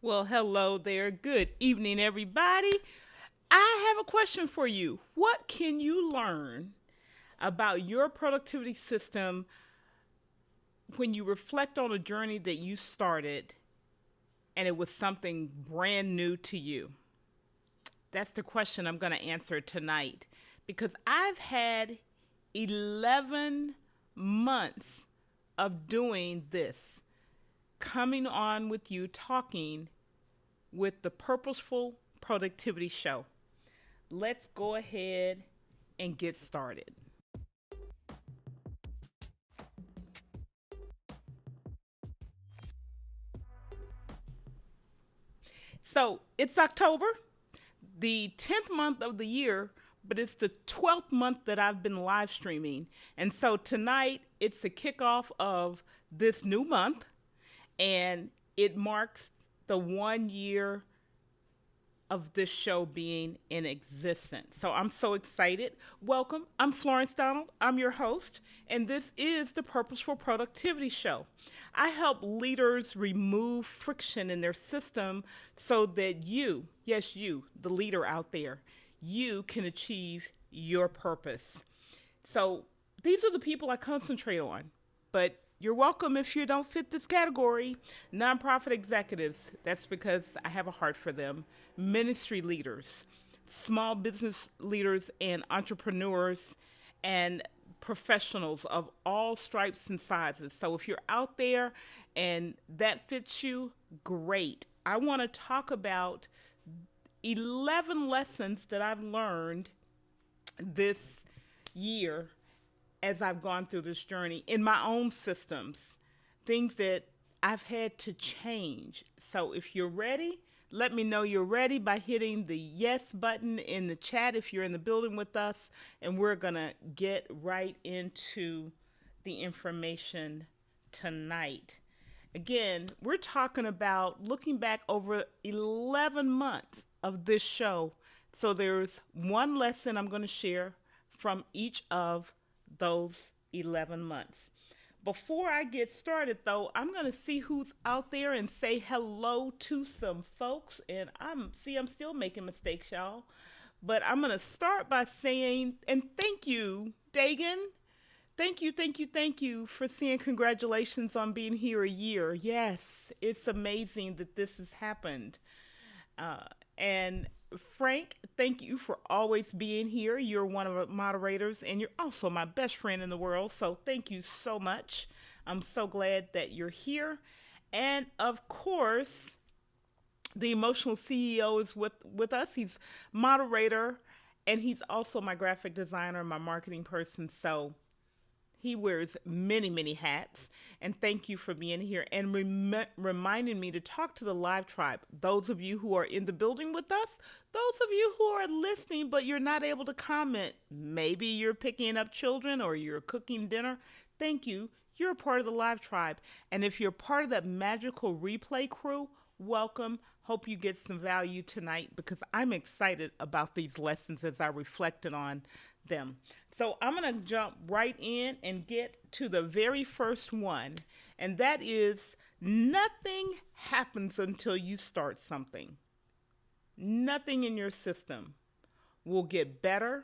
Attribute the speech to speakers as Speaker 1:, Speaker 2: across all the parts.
Speaker 1: Well, hello there. Good evening, everybody. I have a question for you. What can you learn about your productivity system when you reflect on a journey that you started and it was something brand new to you? That's the question I'm going to answer tonight because I've had 11 months of doing this, coming on with you, talking with the Purposeful Productivity Show. Let's go ahead and get started. So it's October, the 10th month of the year, but it's the 12th month that I've been live streaming. And so tonight it's a kickoff of this new month, and it marks the 1 year of this show being in existence. So I'm so excited. Welcome. I'm Florence Donald. I'm your host, and this is the Purposeful Productivity Show. I help leaders remove friction in their system so that you, yes, you, the leader out there, you can achieve your purpose. So these are the people I concentrate on. But you're welcome if you don't fit this category. Nonprofit executives, that's because I have a heart for them. Ministry leaders, small business leaders, and entrepreneurs, and professionals of all stripes and sizes. So if you're out there and that fits you, great. I want to talk about 11 lessons that I've learned this year as I've gone through this journey in my own systems, things that I've had to change. So if you're ready, let me know you're ready by hitting the yes button in the chat if you're in the building with us, and we're going to get right into the information tonight. Again, we're talking about looking back over 11 months of this show. So there's one lesson I'm going to share from each of those 11 months. Before I get started, though, I'm going to see who's out there and say hello to some folks. And I'm still making mistakes, y'all. But I'm going to start by saying, and thank you, Dagan. Thank you for saying congratulations on being here a year. Yes, it's amazing that this has happened. And Frank, thank you for always being here. You're one of the moderators, and you're also my best friend in the world. So thank you so much. I'm so glad that you're here. And of course, the emotional CEO is with us. He's moderator, and he's also my graphic designer, my marketing person. So he wears many, many hats. And thank you for being here and reminding me to talk to the live tribe. Those of you who are in the building with us, those of you who are listening but you're not able to comment, maybe you're picking up children or you're cooking dinner. Thank you. You're a part of the live tribe. And if you're part of that magical replay crew, welcome. Hope you get some value tonight because I'm excited about these lessons as I reflected on them. So I'm going to jump right in and get to the very first one, and that is nothing happens until you start something. Nothing in your system will get better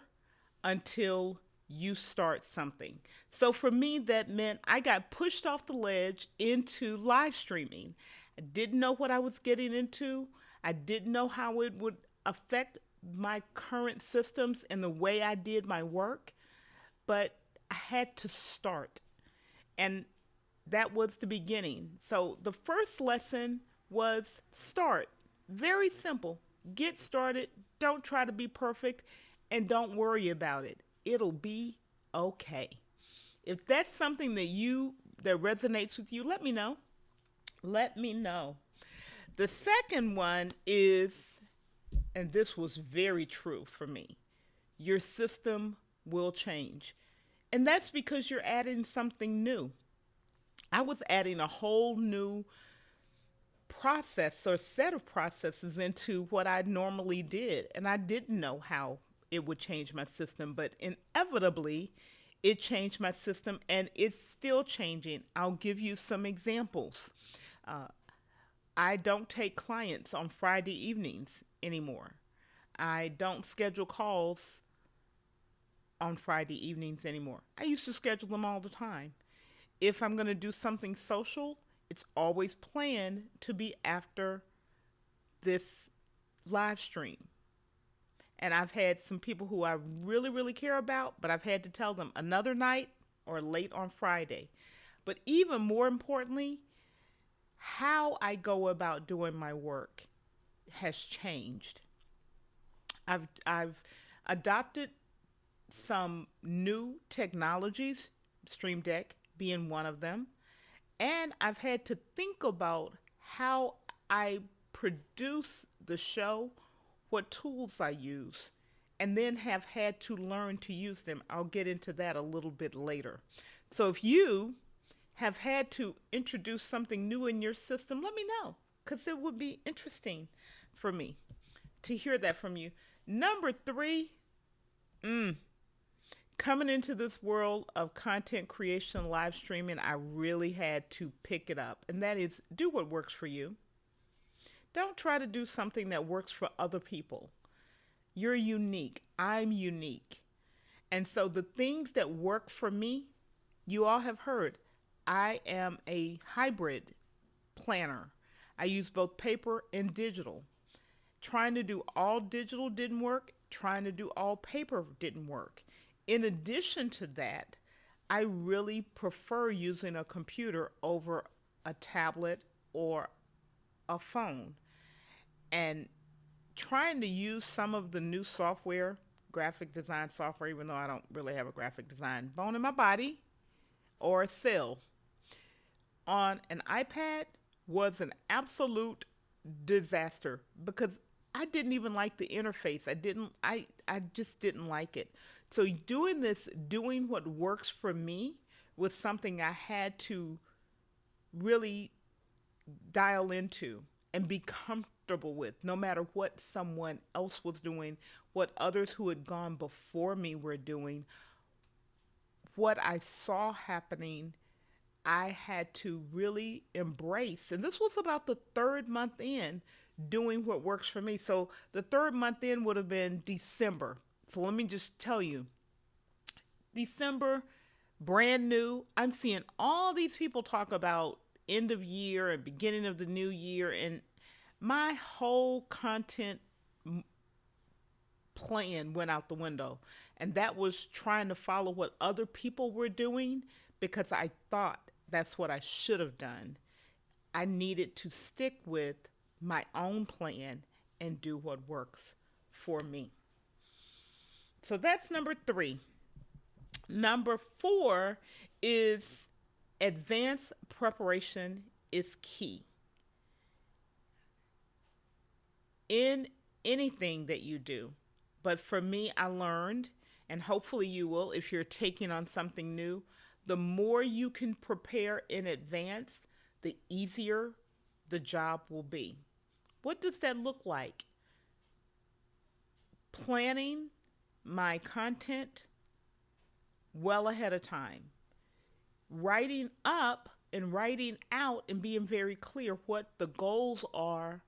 Speaker 1: until you start something. So for me, that meant I got pushed off the ledge into live streaming. I didn't know what I was getting into. I didn't know how it would affect my current systems and the way I did my work, but I had to start. And that was the beginning. So the first lesson was start. Very simple. Get started. Don't try to be perfect and don't worry about it. It'll be okay. If that's something that resonates with you, let me know. Let me know. The second one is, and this was very true for me, your system will change. And that's because you're adding something new. I was adding a whole new process or set of processes into what I normally did. And I didn't know how it would change my system, but inevitably, it changed my system and it's still changing. I'll give you some examples. Uh, I don't take clients on Friday evenings anymore. I don't schedule calls on Friday evenings anymore. I used to schedule them all the time. If I'm going to do something social, it's always planned to be after this live stream. And I've had some people who I really, really care about, but I've had to tell them another night or late on Friday. But even more importantly, how I go about doing my work has changed. I've adopted some new technologies, Stream Deck being one of them, and I've had to think about how I produce the show, what tools I use, and then have had to learn to use them. I'll get into that a little bit later. So if you have had to introduce something new in your system, let me know because it would be interesting for me to hear that from you. Number three, coming into this world of content creation, live streaming, I really had to pick it up. And that is do what works for you. Don't try to do something that works for other people. You're unique. I'm unique. And so the things that work for me, you all have heard, I am a hybrid planner. I use both paper and digital. Trying to do all digital didn't work. Trying to do all paper didn't work. In addition to that, I really prefer using a computer over a tablet or a phone. And trying to use some of the new software, graphic design software, even though I don't really have a graphic design bone in my body or a cell, on an iPad was an absolute disaster because I didn't even like the interface. I just didn't like it. So doing what works for me was something I had to really dial into and be comfortable with, no matter what someone else was doing, what others who had gone before me were doing, what I saw happening. I had to really embrace, and this was about the third month in doing what works for me. So the third month in would have been December. So let me just tell you, December, brand new. I'm seeing all these people talk about end of year and beginning of the new year, and my whole content plan went out the window. And that was trying to follow what other people were doing because I thought that's what I should have done. I needed to stick with my own plan and do what works for me. So that's number three. Number four is advanced preparation is key in anything that you do. But for me, I learned, and hopefully you will if you're taking on something new, the more you can prepare in advance, the easier the job will be. What does that look like? Planning my content well ahead of time. Writing up and writing out and being very clear what the goals are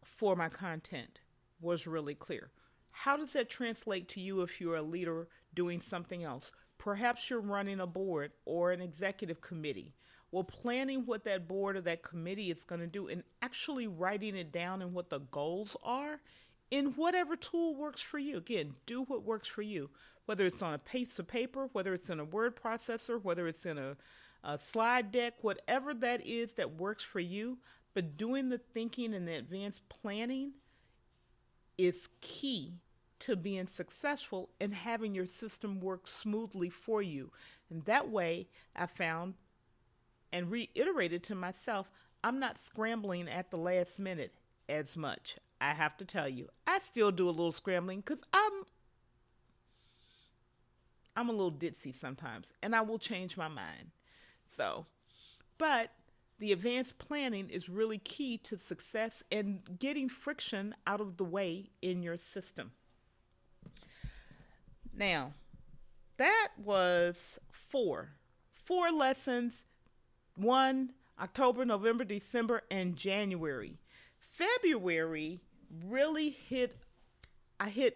Speaker 1: for my content was really clear. How does that translate to you if you're a leader doing something else? Perhaps you're running a board or an executive committee. Well, planning what that board or that committee is going to do and actually writing it down and what the goals are in whatever tool works for you. Again, do what works for you, whether it's on a piece of paper, whether it's in a word processor, whether it's in a slide deck, whatever that is that works for you. But doing the thinking and the advanced planning is key to being successful and having your system work smoothly for you. And that way, I found and reiterated to myself, I'm not scrambling at the last minute as much. I have to tell you, I still do a little scrambling because I'm a little ditzy sometimes, and I will change my mind. So, but the advanced planning is really key to success and getting friction out of the way in your system. Now, that was four lessons. One, October, November, December, and January. February really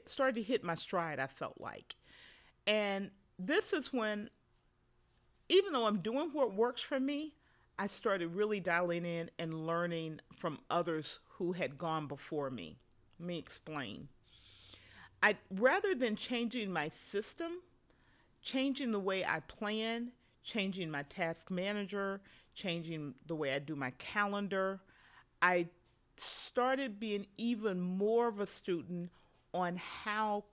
Speaker 1: started to hit my stride, I felt like. And this is when, even though I'm doing what works for me, I started really dialing in and learning from others who had gone before me. Let me explain. I rather than changing my system, changing the way I plan, changing my task manager, changing the way I do my calendar, I started being even more of a student on how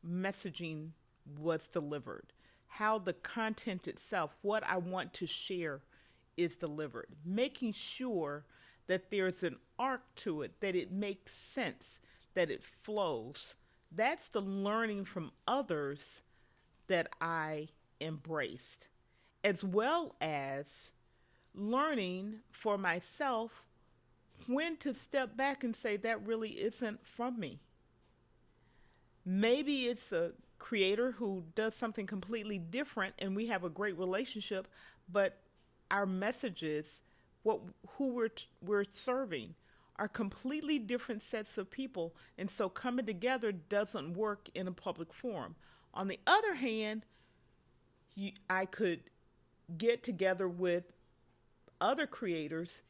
Speaker 1: messaging was delivered, how the content itself, what I want to share, is delivered, making sure that there's an arc to it, that it makes sense, that it flows. That's the learning from others that I embraced, as well as learning for myself when to step back and say that really isn't from me. Maybe it's a creator who does something completely different and we have a great relationship, but our messages, what who we're serving, are completely different sets of people, and so coming together doesn't work in a public forum. On the other hand, I could get together with other creators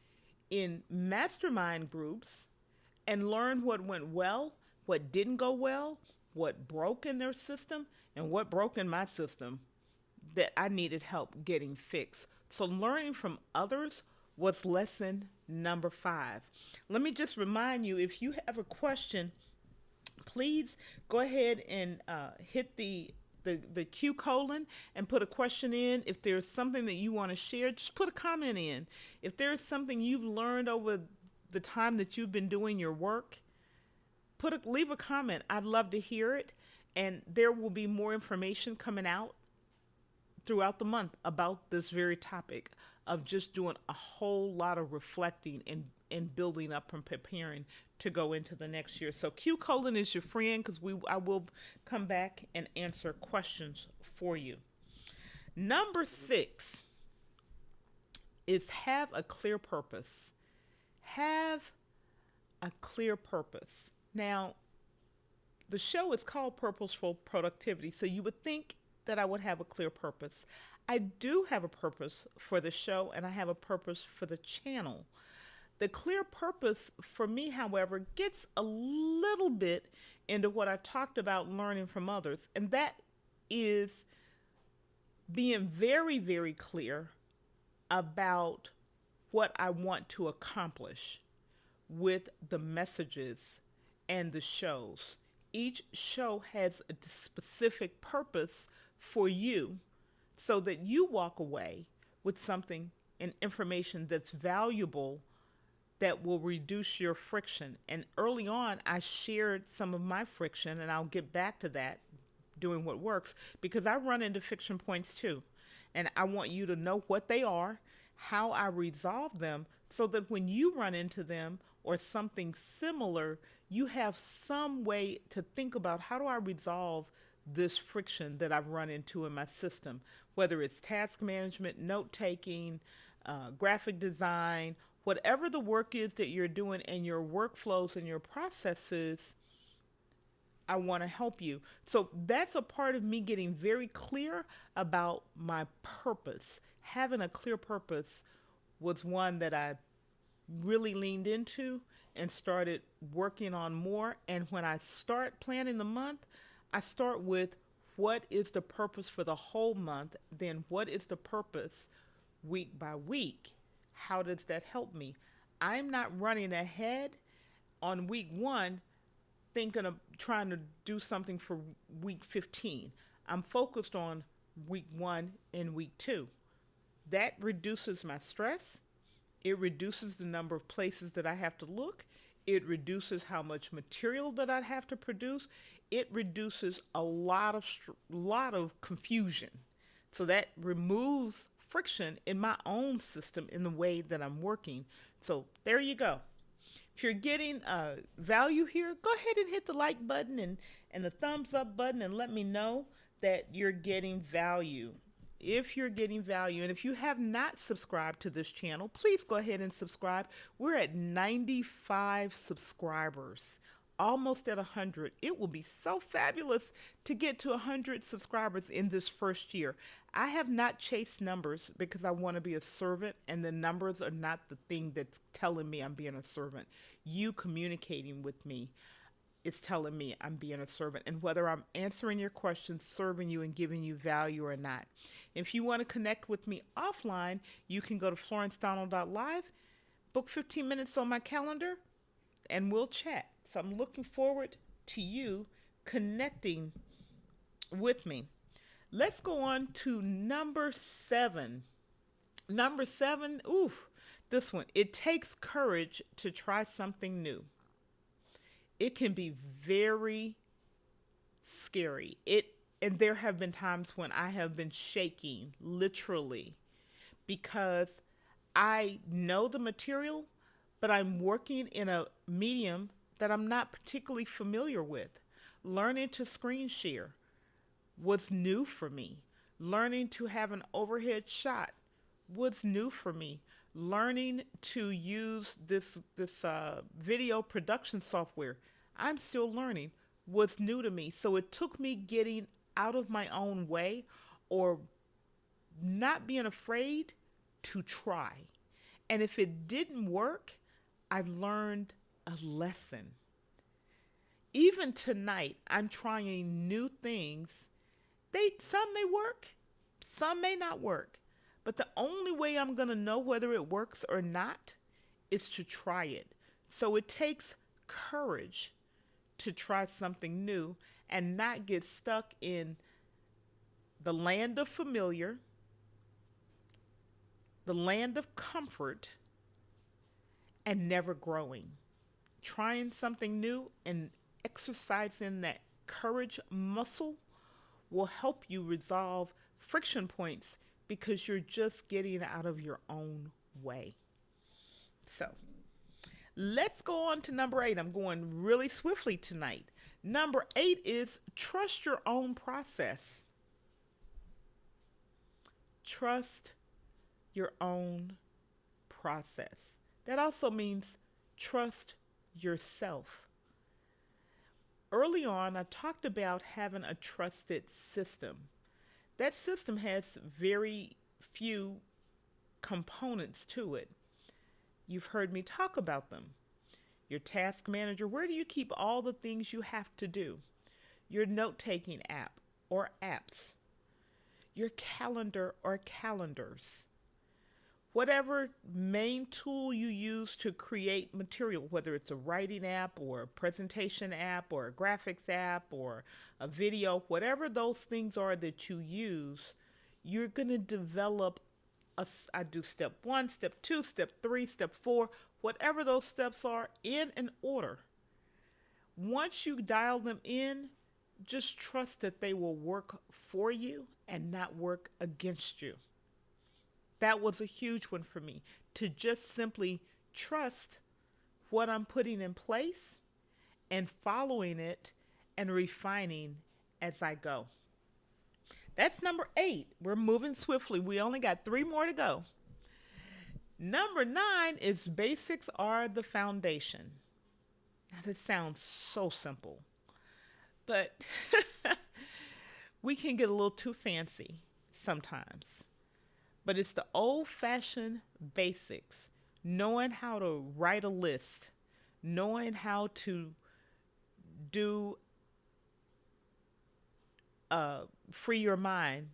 Speaker 1: in mastermind groups and learn what went well, what didn't go well, what broke in their system, and what broke in my system that I needed help getting fixed. So, learning from others was lesson number 5. Let me just remind you, if you have a question, please go ahead and hit the Q colon and put a question in. If there's something that you want to share, just put a comment in. If there's something you've learned over the time that you've been doing your work, leave a comment. I'd love to hear it, and there will be more information coming out throughout the month about this very topic of just doing a whole lot of reflecting and building up and preparing to go into the next year. So Q colon is your friend, because I will come back and answer questions for you. Number 6 is have a clear purpose. Have a clear purpose. Now, the show is called Purposeful Productivity, so you would think that I would have a clear purpose. I do have a purpose for the show, and I have a purpose for the channel. The clear purpose for me, however, gets a little bit into what I talked about learning from others, and that is being very, very clear about what I want to accomplish with the messages and the shows. Each show has a specific purpose for you, so that you walk away with something and information that's valuable, that will reduce your friction. And early on, I shared some of my friction, and I'll get back to that, doing what works, because I run into friction points too. And I want you to know what they are, how I resolve them, so that when you run into them or something similar, you have some way to think about, how do I resolve this friction that I've run into in my system, whether it's task management, note taking, graphic design, whatever the work is that you're doing, and your workflows and your processes. I want to help you. So that's a part of me getting very clear about my purpose. Having a clear purpose was one that I really leaned into and started working on more. And when I start planning the month, I start with what is the purpose for the whole month, then what is the purpose week by week. How does that help me? I'm not running ahead on week 1 thinking of trying to do something for week 15. I'm focused on week 1 and week 2. That reduces my stress. It reduces the number of places that I have to look. It reduces how much material that I'd have to produce. It reduces a lot of confusion. So that removes friction in my own system in the way that I'm working. So there you go. If you're getting value here, go ahead and hit the like button and the thumbs up button, and let me know that you're getting value. if you're getting value, and if you have not subscribed to this channel, please go ahead and subscribe. We're at 95 subscribers, almost at 100. It will be so fabulous to get to 100 subscribers in this first year. I have not chased numbers because I want to be a servant, and the numbers are not the thing that's telling me I'm being a servant. You communicating with me is telling me I'm being a servant, and whether I'm answering your questions, serving you, and giving you value or not. If you want to connect with me offline, you can go to florencedonald.live, book 15 minutes on my calendar, and we'll chat. So I'm looking forward to you connecting with me. Let's go on to number 7. Number 7, this one. It takes courage to try something new. It can be very scary. And there have been times when I have been shaking, literally, because I know the material, but I'm working in a medium that I'm not particularly familiar with. Learning to screen share was new for me. Learning to have an overhead shot was new for me. Learning to use this video production software, I'm still learning, was new to me. So it took me getting out of my own way or not being afraid to try. And if it didn't work, I learned a lesson. Even tonight, I'm trying new things. Some may work, some may not work. But the only way I'm going to know whether it works or not is to try it. So it takes courage to try something new and not get stuck in the land of familiar, the land of comfort, and never growing. Trying something new and exercising that courage muscle will help you resolve friction points because you're just getting out of your own way. So let's go on to number 8. I'm going really swiftly tonight. Number 8 is trust your own process. Trust your own process. That also means trust yourself. Early on, I talked about having a trusted system. That system has very few components to it. You've heard me talk about them. Your task manager, where do you keep all the things you have to do? Your note-taking app or apps. Your calendar or calendars. Whatever main tool you use to create material, whether it's a writing app or a presentation app or a graphics app or a video, whatever those things are that you use, you're going to develop I do step 1, step 2, step 3, step 4, whatever those steps are in an order. Once you dial them in, just trust that they will work for you and not work against you. That was a huge one for me, to just simply trust what I'm putting in place and following it and refining as I go. That's number 8. We're moving swiftly. We only got 3 more to go. Number 9 is basics are the foundation. Now, this sounds so simple, but we can get a little too fancy sometimes. But it's the old-fashioned basics, knowing how to write a list, knowing how to do free your mind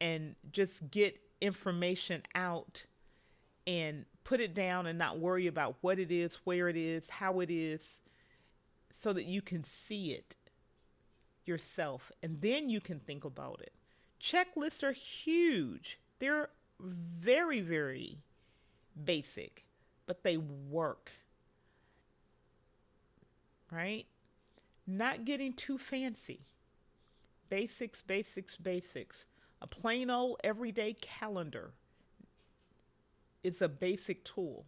Speaker 1: and just get information out and put it down and not worry about what it is, where it is, how it is, so that you can see it yourself and then you can think about it. Checklists are huge. They're very, very basic, but they work, right? Not getting too fancy. Basics, basics, basics. A plain old everyday calendar is a basic tool.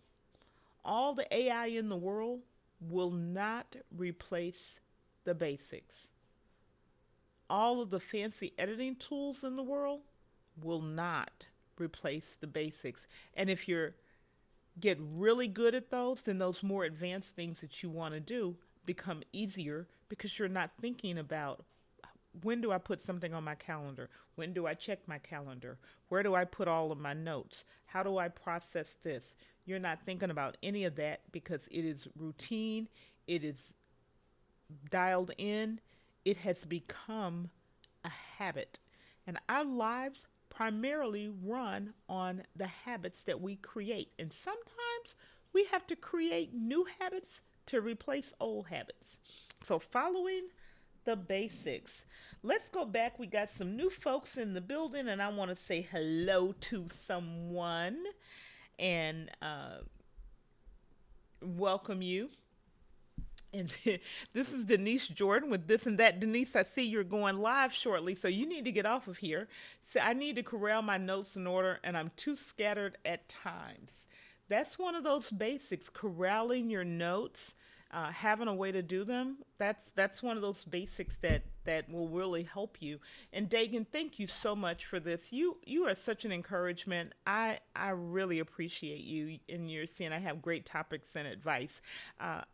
Speaker 1: All the AI in the world will not replace the basics. All of the fancy editing tools in the world will not replace the basics. And if you're get really good at those, then those more advanced things that you want to do become easier because you're not thinking about when do I put something on my calendar? When do I check my calendar? Where do I put all of my notes? How do I process this? You're not thinking about any of that because it is routine, it is dialed in, it has become a habit. And our lives primarily run on the habits that we create. And sometimes we have to create new habits to replace old habits. So, following the basics. Let's go back. We got some new folks in the building, and I want to say hello to someone and welcome you. And this is Denise Jordan with This and That. Denise, I see you're going live shortly, so you need to get off of here. So I need to corral my notes in order, and I'm too scattered at times. That's one of those basics, corralling your notes, having a way to do them. That's one of those basics that will really help you. And Dagan, thank you so much for this. You are such an encouragement. I really appreciate you, and you're seeing I have great topics and advice.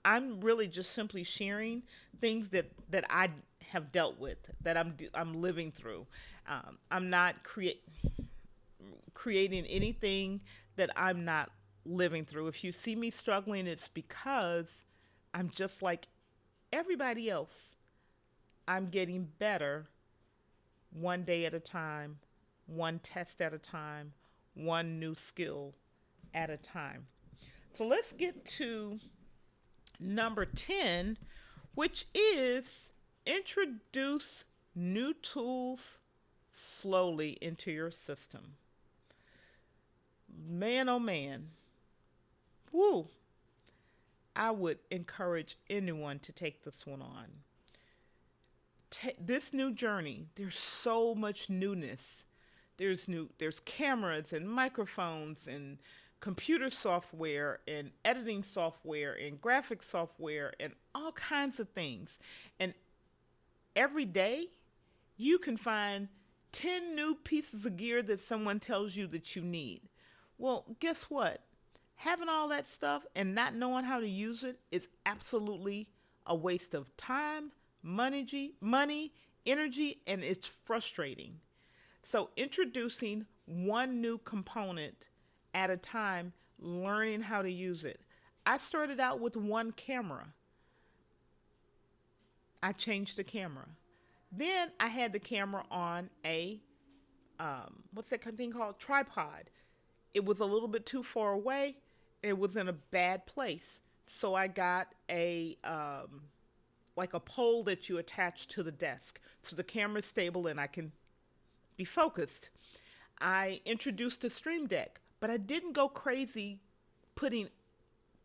Speaker 1: I'm really just simply sharing things that I have dealt with, that I'm living through. I'm not creating anything that I'm not living through. If you see me struggling, it's because I'm just like everybody else. I'm getting better one day at a time, one test at a time, one new skill at a time. So let's get to number 10, which is introduce new tools slowly into your system. Man, oh man. Woo. I would encourage anyone to take this one on. This new journey, there's so much newness. There's cameras and microphones and computer software and editing software and graphic software and all kinds of things. And every day you can find 10 new pieces of gear that someone tells you that you need. Well, guess what? Having all that stuff and not knowing how to use it is absolutely a waste of time, money, energy, and it's frustrating. So introducing one new component at a time, learning how to use it. I started out with one camera. I changed the camera. Then I had the camera on a, what's that thing called? Tripod. It was a little bit too far away. It was in a bad place. So I got like a pole that you attach to the desk. So the camera's stable and I can be focused. I introduced a stream deck, but I didn't go crazy putting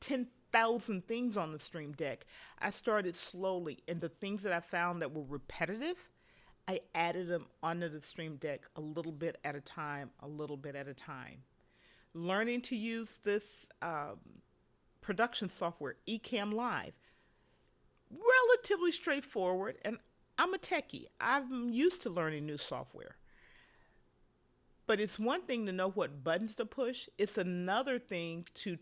Speaker 1: 10,000 things on the stream deck. I started slowly, and the things that I found that were repetitive, I added them onto the stream deck a little bit at a time, a little bit at a time. Learning to use this production software, Ecamm Live, relatively straightforward, and I'm a techie. I'm used to learning new software. But it's one thing to know what buttons to push. It's another thing to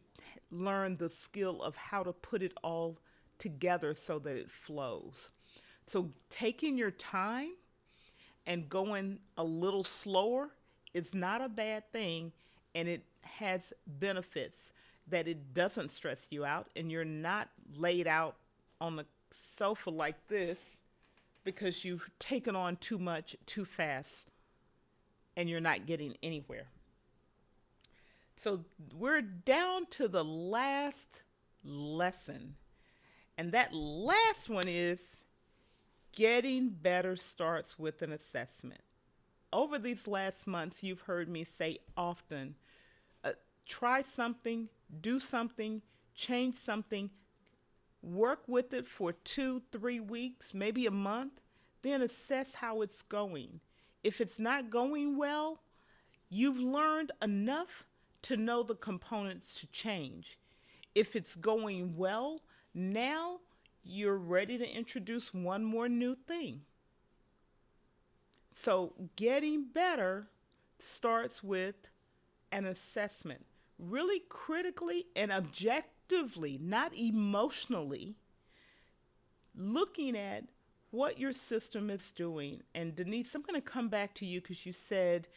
Speaker 1: learn the skill of how to put it all together so that it flows. So taking your time and going a little slower is not a bad thing, and it has benefits that it doesn't stress you out and you're not laid out on the sofa like this because you've taken on too much too fast and you're not getting anywhere. So we're down to the last lesson. And that last one is getting better starts with an assessment. Over these last months, you've heard me say often, try something, do something, change something, work with it for 2-3 weeks, maybe a month, then assess how it's going. If it's not going well, you've learned enough to know the components to change. If it's going well, now you're ready to introduce one more new thing. So getting better starts with an assessment. Really critically and objectively, not emotionally, looking at what your system is doing. And Denise, I'm going to come back to you because you said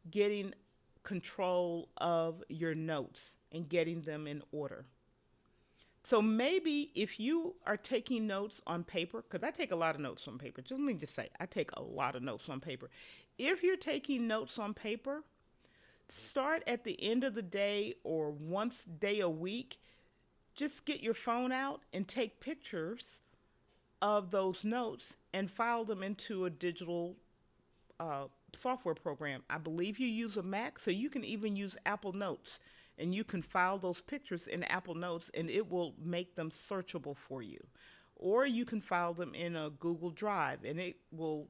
Speaker 1: getting control of your notes and getting them in order. So maybe if you are taking notes on paper, because I take a lot of notes on paper, just let me just say, I take a lot of notes on paper. If you're taking notes on paper, start at the end of the day or once day a week, just get your phone out and take pictures of those notes and file them into a digital software program. I believe you use a Mac, so you can even use Apple Notes, and you can file those pictures in Apple Notes and it will make them searchable for you. Or you can file them in a Google Drive and it will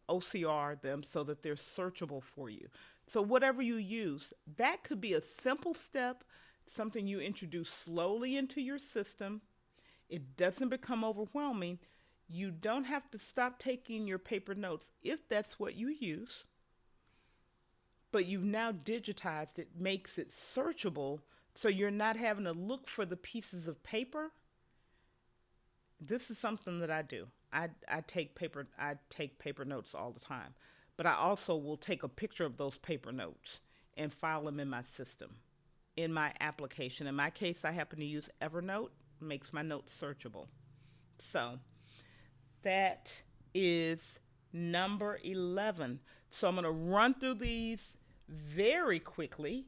Speaker 1: OCR them so that they're searchable for you. So whatever you use, that could be a simple step, something you introduce slowly into your system. It doesn't become overwhelming. You don't have to stop taking your paper notes if that's what you use, but you've now digitized it, makes it searchable, so you're not having to look for the pieces of paper. This is something that I do. I take paper notes all the time, but I also will take a picture of those paper notes and file them in my system, in my application. In my case, I happen to use Evernote, makes my notes searchable. So that is number 11. So I'm going to run through these very quickly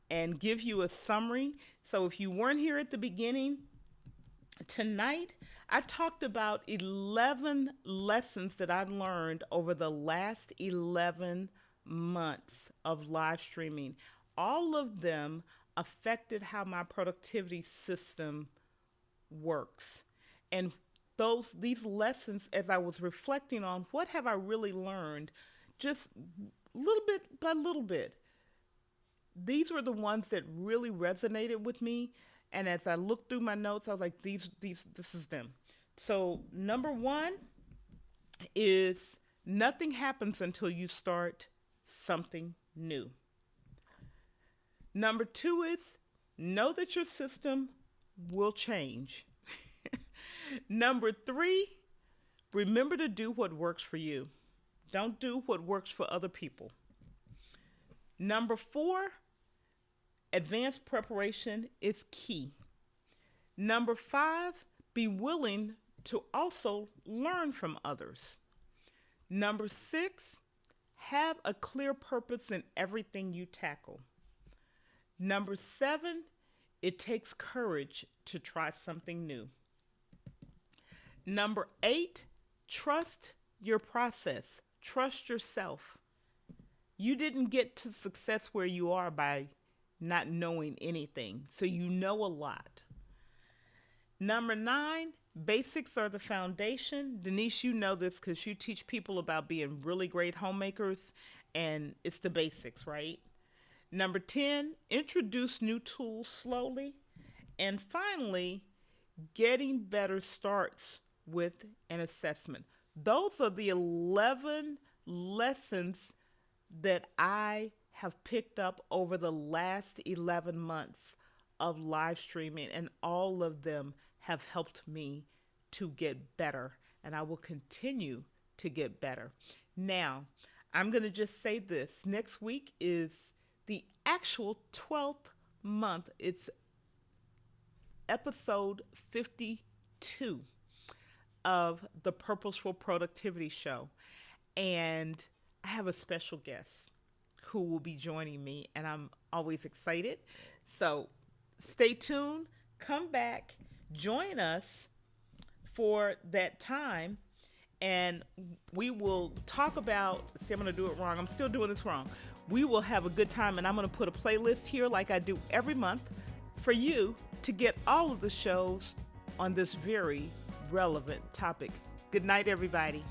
Speaker 1: and give you a summary. So if you weren't here at the beginning, tonight I talked about 11 lessons that I learned over the last 11 months of live streaming. All of them affected how my productivity system works. And these lessons, as I was reflecting on what have I really learned, just little bit by little bit, these were the ones that really resonated with me. And as I looked through my notes, I was like, this is them. So number 1 is nothing happens until you start something new. Number 2 is know that your system will change. Number 3, remember to do what works for you. Don't do what works for other people. Number 4, advanced preparation is key. Number 5, be willing to also learn from others. Number 6, have a clear purpose in everything you tackle. Number 7, it takes courage to try something new. Number 8, trust your process. Trust yourself. You didn't get to success where you are by not knowing anything, so you know a lot. Number 9, basics are the foundation. Denise, you know this because you teach people about being really great homemakers, and it's the basics, right? Number 10, introduce new tools slowly. And finally, getting better starts with an assessment. Those are the 11 lessons that I have picked up over the last 11 months of live streaming, and all of them have helped me to get better, and I will continue to get better. Now, I'm going to just say this. Next week is the actual 12th month. It's episode 52 of the Purposeful Productivity Show. And I have a special guest who will be joining me, and I'm always excited. So stay tuned, come back, join us for that time, and we will talk about, see, I'm going to do it wrong. I'm still doing this wrong. We will have a good time, and I'm going to put a playlist here like I do every month for you to get all of the shows on this very relevant topic. Good night, everybody.